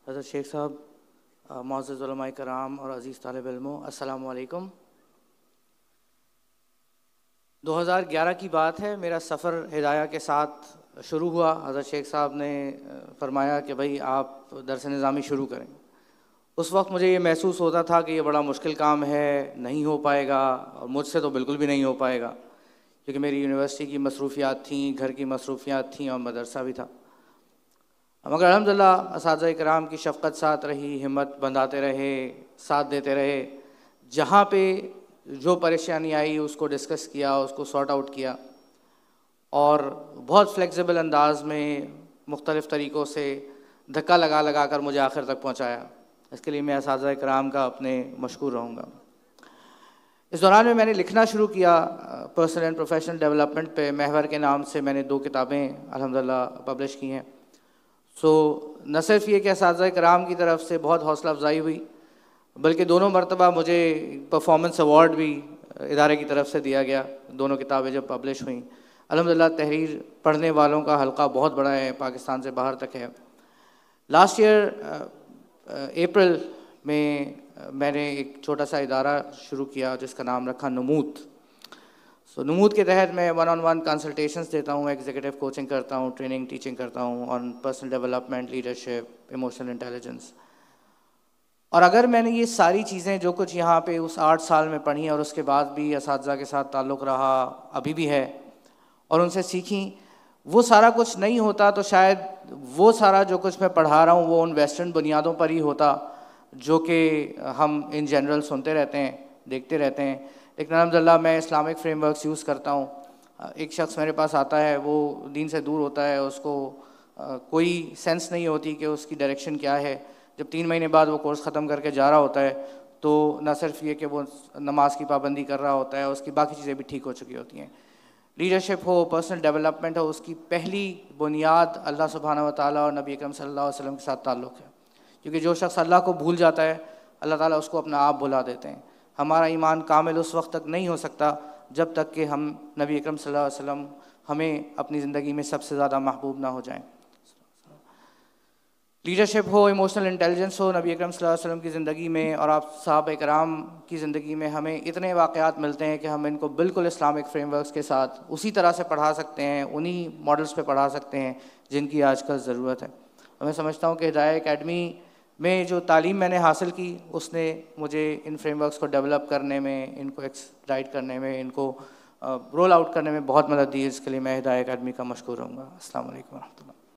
حضرت شیخ صاحب، معزز علماء کرام اور عزیز طالب علموں، السلام علیکم۔ 2011 کی بات ہے، میرا سفر ہدایہ کے ساتھ شروع ہوا۔ حضرت شیخ صاحب نے فرمایا کہ بھائی آپ درس نظامی شروع کریں۔ اس وقت مجھے یہ محسوس ہوتا تھا کہ یہ بڑا مشکل کام ہے، نہیں ہو پائے گا، اور مجھ سے تو بالکل بھی نہیں ہو پائے گا، کیونکہ میری یونیورسٹی کی مصروفیات تھیں، گھر کی مصروفیات تھیں اور مدرسہ بھی تھا۔ مگر الحمدللہ اساتذہ کرام کی شفقت ساتھ رہی، ہمت بندھاتے رہے، ساتھ دیتے رہے۔ جہاں پہ جو پریشانی آئی اس کو ڈسکس کیا، اس کو سارٹ آؤٹ کیا، اور بہت فلیکسیبل انداز میں مختلف طریقوں سے دھکا لگا لگا کر مجھے آخر تک پہنچایا۔ اس کے لیے میں اساتذہ کرام کا اپنے مشکور رہوں گا۔ اس دوران میں نے لکھنا شروع کیا پرسنل اینڈ پروفیشنل ڈیولپمنٹ پہ۔ محور کے نام سے میں نے 2 کتابیں الحمدللہ پبلش کی ہیں۔ نہ صرف یہ کہ اساتذہ کرام کی طرف سے بہت حوصلہ افزائی ہوئی، بلکہ دونوں مرتبہ مجھے پرفارمنس ایوارڈ بھی ادارے کی طرف سے دیا گیا، دونوں کتابیں جب پبلش ہوئیں۔ الحمدللہ تحریر پڑھنے والوں کا حلقہ بہت بڑا ہے، پاکستان سے باہر تک ہے۔ لاسٹ ایئر اپریل میں نے ایک چھوٹا سا ادارہ شروع کیا جس کا نام رکھا نمود۔ نمود کے تحت میں 1-on-1 کنسلٹیشنز دیتا ہوں، ایگزیکٹو کوچنگ کرتا ہوں، ٹریننگ ٹیچنگ کرتا ہوں on personal development, leadership, emotional intelligence. اور اگر میں نے یہ ساری چیزیں جو کچھ یہاں پہ اس 8 سال میں پڑھی اور اس کے بعد بھی اساتذہ کے ساتھ تعلق رہا، ابھی بھی ہے، اور ان سے سیکھیں، وہ سارا کچھ نہیں ہوتا تو شاید وہ سارا جو کچھ میں پڑھا رہا ہوں وہ ان ویسٹرن بنیادوں پر ہی ہوتا جو کہ ہم ان جنرل سنتے رہتے ہیں، دیکھتے رہتے ہیں۔ لیکن الحمدللہ میں اسلامک فریم ورکس یوز کرتا ہوں۔ ایک شخص میرے پاس آتا ہے، وہ دین سے دور ہوتا ہے، اس کو کوئی سینس نہیں ہوتی کہ اس کی ڈائریکشن کیا ہے۔ جب 3 مہینے بعد وہ کورس ختم کر کے جا رہا ہوتا ہے تو نہ صرف یہ کہ وہ نماز کی پابندی کر رہا ہوتا ہے، اس کی باقی چیزیں بھی ٹھیک ہو چکی ہوتی ہیں۔ لیڈرشپ ہو، پرسنل ڈیولپمنٹ ہو، اس کی پہلی بنیاد اللہ سبحانہ و تعالیٰ اور نبی اکرم صلی اللہ علیہ وسلم کے ساتھ تعلق ہے، کیونکہ جو شخص اللہ کو بھول جاتا ہے اللہ تعالیٰ اس کو اپنا آپ بھلا دیتے ہیں۔ ہمارا ایمان کامل اس وقت تک نہیں ہو سکتا جب تک کہ ہم نبی اکرم صلی اللہ علیہ وسلم ہمیں اپنی زندگی میں سب سے زیادہ محبوب نہ ہو جائیں۔ لیڈرشپ ہو، ایموشنل انٹیلیجنس ہو، نبی اکرم صلی اللہ علیہ وسلم کی زندگی میں اور آپ صحابہ کرام کی زندگی میں ہمیں اتنے واقعات ملتے ہیں کہ ہم ان کو بالکل اسلامک فریم ورکس کے ساتھ اسی طرح سے پڑھا سکتے ہیں، انہی ماڈلز پہ پڑھا سکتے ہیں جن کی آج کل ضرورت ہے۔ اور میں سمجھتا ہوں کہ ہدایہ اکیڈمی میں جو تعلیم میں نے حاصل کی اس نے مجھے ان فریم ورکس کو ڈیولپ کرنے میں، ان کو ایکسپلائٹ کرنے میں، ان کو رول آؤٹ کرنے میں بہت مدد دی۔ اس کے لیے میں ہدایہ اکیڈمی کا مشکور رہوں گا۔ السلام علیکم ورحمۃ اللہ۔